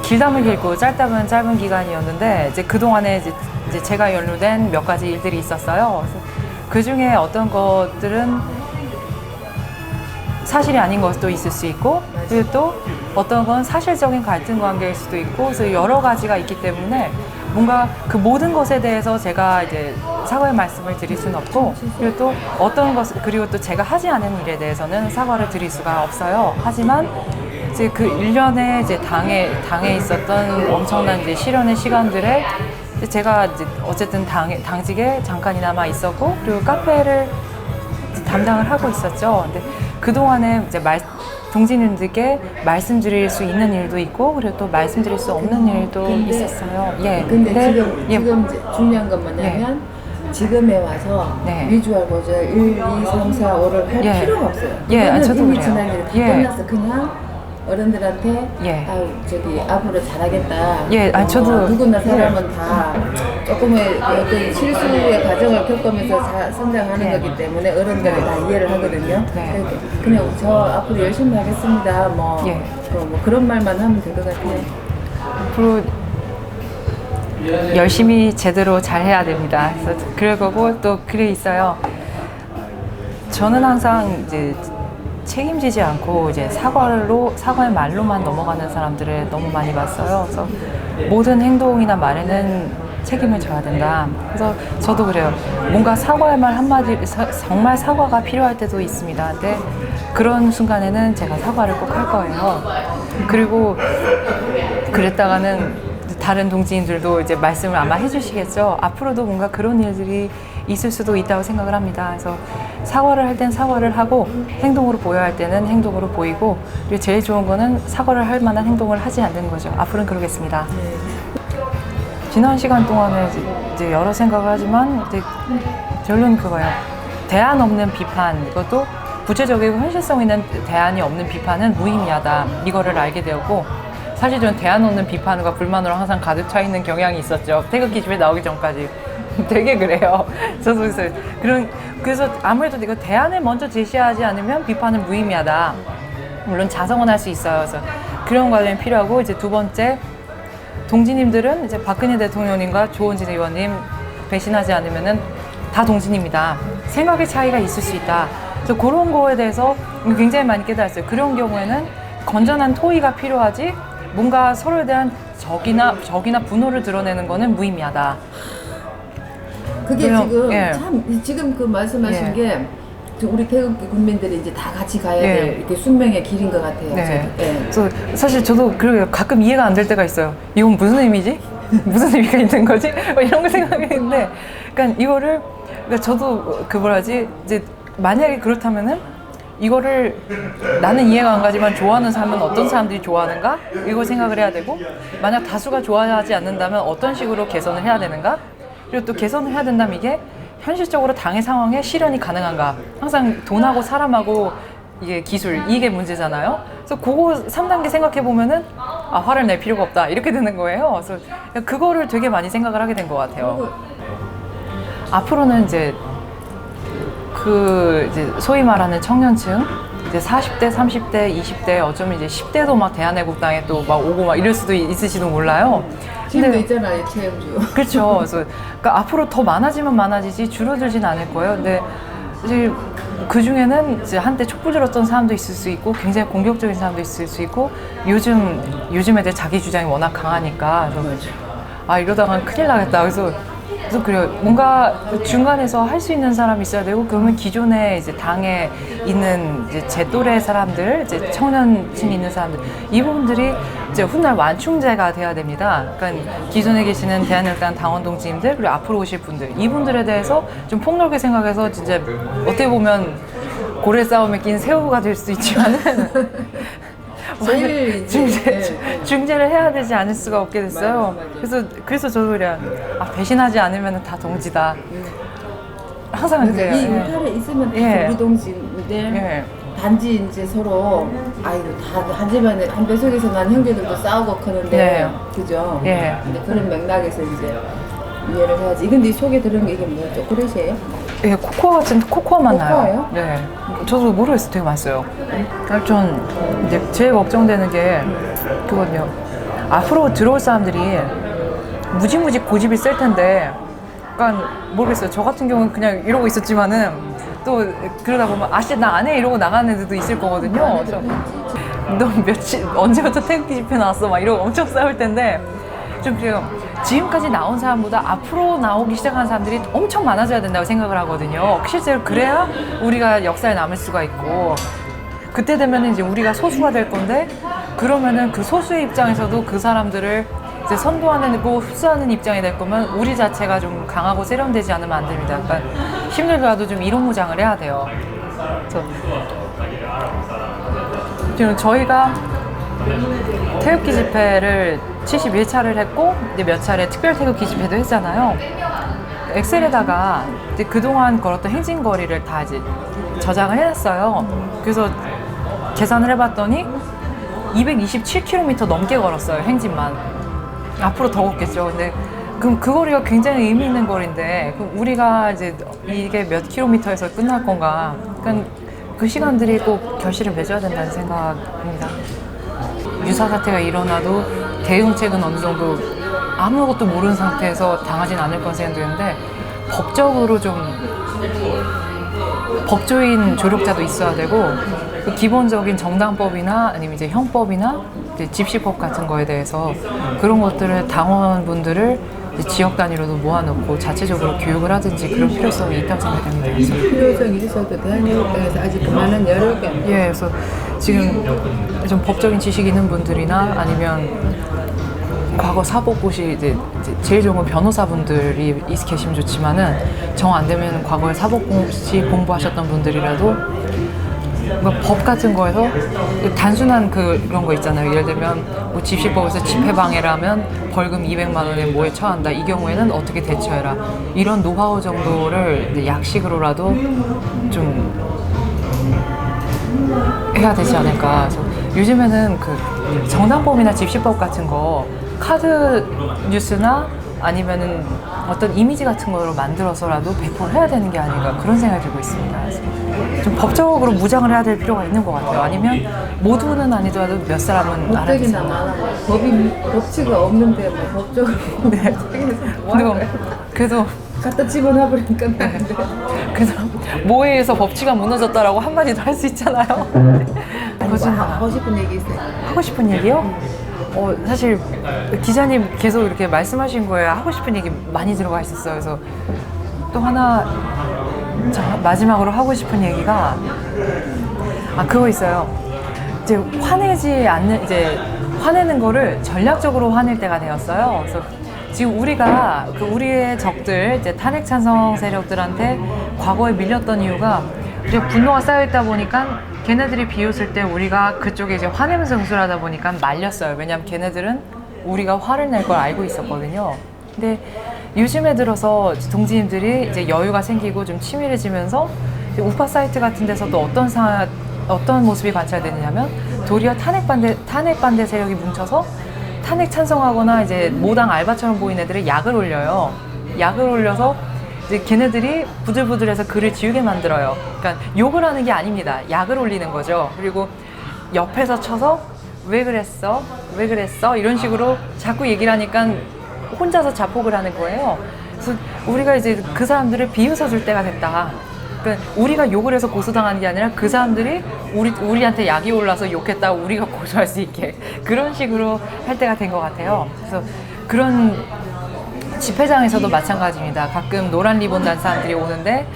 길다면 길고 짧다면 짧은 기간이었는데 이제 그 동안에 이제 제가 연루된 몇 가지 일들이 있었어요. 그 중에 어떤 것들은 사실이 아닌 것도 있을 수 있고, 그리고 또 어떤 건 사실적인 갈등 관계일 수도 있고, 그래서 여러 가지가 있기 때문에 뭔가 그 모든 것에 대해서 제가 이제 사과의 말씀을 드릴 수는 없고, 그리고 또 어떤 것, 그리고 또 제가 하지 않은 일에 대해서는 사과를 드릴 수가 없어요. 하지만 이제 그 1년에 이제 당에 있었던 엄청난 이제 실현의 시간들에 제가 이제 어쨌든 당직에 잠깐이나마 있었고, 그리고 카페를 담당을 하고 있었죠. 근데 그동안에 이제 동지님들께 말씀드릴 수 있는 일도 있고, 그리고 또 말씀드릴 수 없는 일도 있었어요. 근데 지금 이제 중요한 건 뭐냐면 지금에 와서 위주얼 거절 1, 2, 3, 4, 5를 할 필요가 없어요. 저도 이미 그래요. 지난 일이 다 끝났어. 그냥 어른들한테 앞으로 잘하겠다. 저도 누구나 사람은 다 조금의 어떤 실수의 과정을 겪으면서 성장하는 거기 때문에 어른들이 다 이해를 하거든요. 그냥 저 앞으로 열심히 하겠습니다. 뭐 그런 말만 하면 될 것 같아요. 앞으로 열심히 제대로 잘 해야 됩니다. 그래서 그럴 거고 또 글에 있어요. 저는 항상 이제 책임지지 않고 이제 사과의 말로만 넘어가는 사람들을 너무 많이 봤어요. 그래서 모든 행동이나 말에는 책임을 져야 된다. 그래서 저도 그래요. 뭔가 사과의 말 한마디, 정말 사과가 필요할 때도 있습니다. 근데 그런 순간에는 제가 사과를 꼭 할 거예요. 그리고 그랬다가는 다른 동지인들도 이제 말씀을 아마 해주시겠죠. 앞으로도 뭔가 그런 일들이 있을 수도 있다고 생각을 합니다. 그래서 사과를 할 땐 사과를 하고 행동으로 보여야 할 때는 행동으로 보이고, 그리고 제일 좋은 거는 사과를 할 만한 행동을 하지 않는 거죠. 앞으로는 그러겠습니다. 지난 시간 동안에 이제 여러 생각을 하지만 이제 결론은 그거예요. 대안 없는 비판, 이것도 구체적이고 현실성 있는 대안이 없는 비판은 무의미하다. 이거를 알게 되었고, 사실 저는 대안 없는 비판과 불만으로 항상 가득 차 있는 경향이 있었죠. 태극기 집회 나오기 전까지. 되게 그래요. 저도 그래서 아무래도 이거 대안을 먼저 제시하지 않으면 비판은 무의미하다. 물론 자성은 할 수 있어요. 그래서 그런 과정이 필요하고, 이제 두 번째, 동지님들은 이제 박근혜 대통령님과 조원진 의원님 배신하지 않으면은 다 동지입니다. 생각의 차이가 있을 수 있다. 그래서 그런 거에 대해서 굉장히 많이 깨달았어요. 그런 경우에는 건전한 토의가 필요하지 뭔가 서로에 대한 적이나 분노를 드러내는 거는 무의미하다. 그게 그래요. 지금 예. 참 지금 그 말씀하신 예. 게 우리 태극기 국민들이 이제 다 같이 가야 예. 될 이렇게 숙명의 길인 것 같아요. 네. 저도. 예. 그래서 사실 저도 그러게요. 가끔 이해가 안 될 때가 있어요. 이건 무슨 의미지? 무슨 의미가 있는 거지? 뭐 이런 걸 생각했는데, 그러니까 이거를 그러니까 저도 그 뭐라지 이제 만약에 그렇다면은 이거를 나는 이해가 안 가지만 좋아하는 사람은 어떤 사람들이 좋아하는가? 이걸 생각을 해야 되고, 만약 다수가 좋아하지 않는다면 어떤 식으로 개선을 해야 되는가? 그리고 또 개선을 해야 된다면 이게 현실적으로 당의 상황에 실현이 가능한가? 항상 돈하고 사람하고 이게 기술, 이게 문제잖아요. 그래서 그거 3단계 생각해 보면은 아, 화를 낼 필요가 없다. 이렇게 되는 거예요. 그래서 그거를 되게 많이 생각을 하게 된 것 같아요. 앞으로는 이제 이제 소위 말하는 청년층, 이제 40대, 30대, 20대, 어쩌면 이제 10대도 막 대한애국당에 또 막 오고 막 이럴 수도 있을지도 몰라요. 지금도 있잖아요, 최영주. 그렇죠. 그래서 그러니까 앞으로 더 많아지면 많아지지 줄어들진 않을 거예요. 근데 사실 그 중에는 이제 한때 촛불 들었던 사람도 있을 수 있고 굉장히 공격적인 사람도 있을 수 있고 요즘 애들 자기 주장이 워낙 강하니까 아 이러다가 큰일 나겠다. 그래서 그래요. 뭔가 중간에서 할 수 있는 사람이 있어야 되고 그러면 기존에 이제 당에 있는 이제 제 또래 사람들, 이제 청년층이 있는 사람들 이 부분들이 이제 훗날 완충제가 돼야 됩니다. 그러니까 기존에 계시는 대한일당 당원 동지님들 그리고 앞으로 오실 분들 이분들에 대해서 좀 폭넓게 생각해서 진짜 어떻게 보면 고래 싸움에 낀 새우가 될 수 있지만은 제일 중재를 해야 되지 않을 수가 없게 됐어요. 맞아. 그래서 저도 그냥 배신하지 않으면 다 동지다. 항상 이 그래요. 예. 울타리에 있으면 다 예. 우리 동지인데 예. 단지 이제 서로 아이고 다 한 집안에 한 배속에서 난 형제들도 싸우고 크는데 예. 그죠? 예. 근데 그런 맥락에서 이제 이해를 해야지. 근데 이 속에 들은 게 이게 뭐야? 초콜릿이에요? 예, 코코아 맛 나요. 코코아예요? 네. 저도 모르겠어요. 되게 맛있어요. 전 이제 제일 걱정되는 게 그거든요. 앞으로 들어올 사람들이 무지무지 고집이 쓸 텐데, 약간 모르겠어요. 저 같은 경우는 그냥 이러고 있었지만은 또 그러다 보면 아씨 나 안 해 이러고 나가는 애들도 있을 거거든요. 그래서 너 언제부터 태극기 집회 나왔어? 막 이러고 엄청 싸울 텐데 좀 그래요. 지금까지 나온 사람보다 앞으로 나오기 시작한 사람들이 엄청 많아져야 된다고 생각을 하거든요. 실제로 그래야 우리가 역사에 남을 수가 있고 그때 되면 이제 우리가 소수가 될 건데 그러면은 그 소수의 입장에서도 그 사람들을 이제 선도하는 거 흡수하는 입장이 될 거면 우리 자체가 좀 강하고 세련되지 않으면 안 됩니다. 그러니까 힘들더라도 좀 이론무장을 해야 돼요. 그래서 지금 저희가 태극기 집회를 71차를 했고 이제 몇 차례 특별 태극기 집회도 했잖아요. 엑셀에다가 이제 그동안 걸었던 행진거리를 다 이제 저장을 해놨어요. 그래서 계산을 해봤더니 227km 넘게 걸었어요. 행진만. 앞으로 더 걷겠죠. 근데 그럼 그 거리가 굉장히 의미 있는 거리인데 그럼 우리가 이제 이게 몇 킬로미터에서 끝날 건가? 그러니까 그 시간들이 꼭 결실을 맺어야 된다는 생각입니다. 유사 사태가 일어나도 대응책은 어느 정도 아무것도 모르는 상태에서 당하진 않을 건 생각되는데 법적으로 좀 법조인 조력자도 있어야 되고 그 기본적인 정당법이나 아니면 이제 형법이나 이제 집시법 같은 거에 대해서 그런 것들을 당원분들을 이제 지역 단위로도 모아놓고 자체적으로 교육을 하든지 그런 필요성이 있다고 생각합니다. 그래서 필요성이 있어도 대한민국에서 아직 많은 여러 개. 예, 그래서 지금 좀 법적인 지식 있는 분들이나 아니면 과거 사법고시 이제 제일 좋은 건 변호사분들이 계시면 좋지만은 정 안 되면 과거에 사법고시 공부하셨던 분들이라도 뭔가 법 같은 거에서 단순한 그런 거 있잖아요. 예를 들면 뭐 집시법에서 집회방해를 하면 벌금 200만 원에 뭐에 처한다. 이 경우에는 어떻게 대처해라. 이런 노하우 정도를 이제 약식으로라도 좀 해야 되지 않을까. 그래서 요즘에는 그 정당법이나 집시법 같은 거 카드 뉴스나 아니면은 어떤 이미지 같은 거로 만들어서라도 배포를 해야 되는 게 아닌가 그런 생각이 들고 있습니다. 그래서 좀 법적으로 무장을 해야 될 필요가 있는 것 같아요. 아니면 모두는 아니더라도 몇 사람은 법적이나 알아듣습니다. 많아. 법치가 없는데 뭐 법적으로. 네. 그래도 갖다 집어넣어버리니까. 그래서 뭐에 의해서 법치가 무너졌다라고 한마디도 할 수 있잖아요. 아니, 뭐 하고 싶은 얘기 있어요? 하고 싶은 얘기요? 사실 기자님 계속 이렇게 말씀하신 거에 하고 싶은 얘기 많이 들어가 있었어요. 그래서 또 하나 마지막으로 하고 싶은 얘기가 그거 있어요. 이제 화내는 거를 전략적으로 화낼 때가 되었어요. 그래서 지금 우리가 우리의 적들 이제 탄핵 찬성 세력들한테 과거에 밀렸던 이유가 이제 분노가 쌓여있다 보니까 걔네들이 비웃을 때 우리가 그쪽에 이제 화내면서 응수를 하다 보니까 말렸어요. 왜냐면 걔네들은 우리가 화를 낼 걸 알고 있었거든요. 근데 요즘에 들어서 동지님들이 이제 여유가 생기고 좀 치밀해지면서 우파 사이트 같은 데서도 어떤 모습이 관찰되느냐면 도리어 탄핵 반대 세력이 뭉쳐서 탄핵 찬성하거나 이제 모당 알바처럼 보이는 애들이 약을 올려요. 약을 올려서 이제 걔네들이 부들부들해서 글을 지우게 만들어요. 그러니까 욕을 하는 게 아닙니다. 약을 올리는 거죠. 그리고 옆에서 쳐서 왜 그랬어? 왜 그랬어? 이런 식으로 자꾸 얘기를 하니까 혼자서 자폭을 하는 거예요. 그래서 우리가 이제 그 사람들을 비웃어 줄 때가 됐다. 그러니까 우리가 욕을 해서 고소당하는 게 아니라 그 사람들이 우리한테 약이 올라서 욕했다고 우리가 고소할 수 있게 그런 식으로 할 때가 된 것 같아요. 그래서 그런 집회장에서도 마찬가지입니다. 가끔 노란 리본 단 사람들이 오는데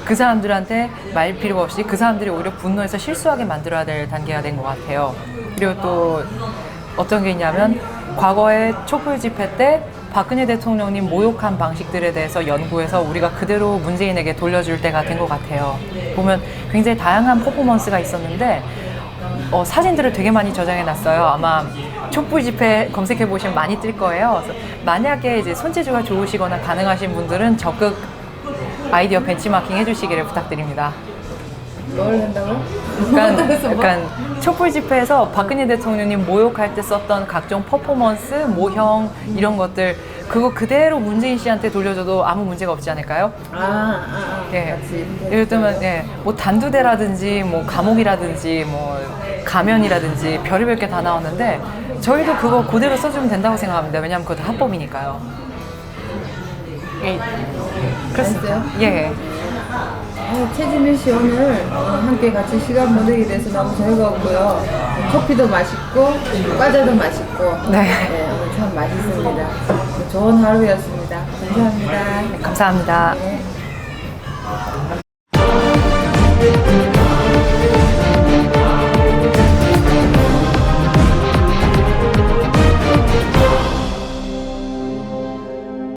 그 사람들한테 말 필요가 없이 그 사람들이 오히려 분노해서 실수하게 만들어야 될 단계가 된 것 같아요. 그리고 또 어떤 게 있냐면 과거에 촛불 집회 때 박근혜 대통령님 모욕한 방식들에 대해서 연구해서 우리가 그대로 문재인에게 돌려줄 때가 된 것 같아요. 보면 굉장히 다양한 퍼포먼스가 있었는데 사진들을 되게 많이 저장해 놨어요. 아마 촛불 집회 검색해 보시면 많이 뜰 거예요. 그래서 만약에 이제 손재주가 좋으시거나 가능하신 분들은 적극 아이디어 벤치마킹 해주시기를 부탁드립니다. 뭘 한다고? 약간 촛불 집회에서 박근혜 대통령님 모욕할 때 썼던 각종 퍼포먼스, 모형 이런 것들 그거 그대로 문재인 씨한테 돌려줘도 아무 문제가 없지 않을까요? 예. 예를 들면 뭐 단두대라든지 뭐 감옥이라든지 뭐 가면이라든지 별의별 게 다 나왔는데 저희도 그거 그대로 써주면 된다고 생각합니다. 왜냐하면 그거 다 합법이니까요. 그렇습니다. 예. 최지민 씨 오늘 함께 같이 시간 보내게 돼서 너무 즐거웠고요. 커피도 맛있고 과자도 맛있고 오늘 참 맛있습니다. 좋은 하루였습니다. 감사합니다. 감사합니다. 네.